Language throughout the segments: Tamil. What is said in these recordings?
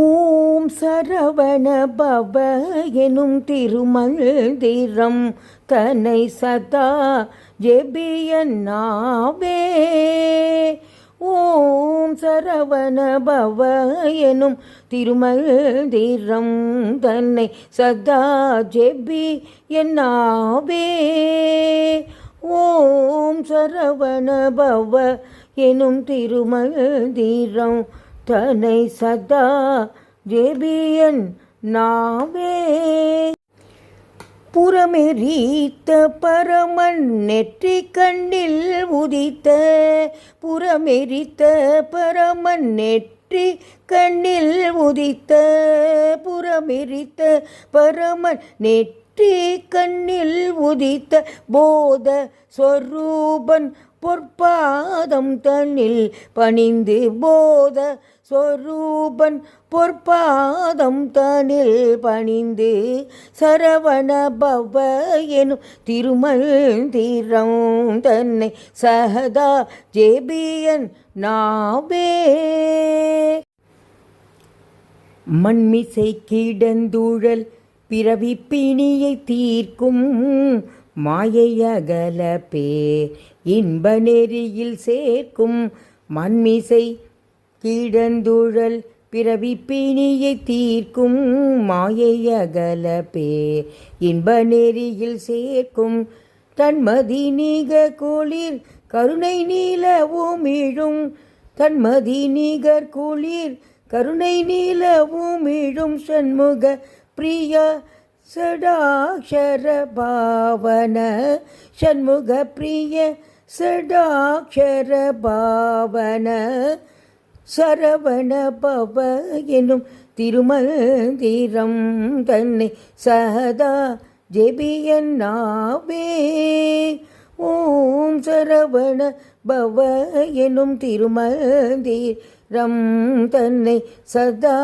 ஓம் சரவண பவ எனும் திருமந்திரம் தன்னை சதா ஜெபியன்னாவே. ஓம் சரவண பவ எனும் திருமந்திரம் தன்னை சதா ஜெபியன்னாவே. ஓம் சரவண பவ எனும் திருமந்திரம் தன்னை சதா ஜெபியன் நாவே. புறமெரித்த பரமன் நெற்றி கண்ணில் உதித்த, புறமெரித்த பரமன் நெற்றி கண்ணில் உதித்த, புறமெரித்த பரமன் நெற்றி கண்ணில் உதித்த போத ஸ்வரூபன் பொற்பாதம் தன்னில் பணிந்து, போத ஸ்வரூபன் பொற்பாதம் தன்னில் பணிந்து, சரவண பவ எனும் திருமந்திரம் தன்னை சதா ஜெபியன் நாவே. மண்மிசை கிடந்துழல் பிறவி பிணியை தீர்க்கும் மாயை அகல பேர் இன்ப நெறியில் சேர்க்கும். மண்மிசை கிடந்துழல் பிறவி பிணியை தீர்க்கும் மாயை அகல பேர் இன்ப நெறியில் சேர்க்கும். தன்மதி நிகர் குளிர் கருணை நீல உமிழும், தன்மதி நிகர் குளிர் கருணை நீல உமிழும் சண்முக பிரியா சடாக்ஷர பாவன, சண்முக பிரிய சடாக்ஷர பாவன. சரவண பவ எனும் திருமந்திரம் தன்னை சதா ஜெபியன் நாவே. ஓம் சரவண பவ எனும் திருமந்திரம் தன்னை சதா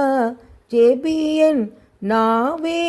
ஜெபியன் நாவே.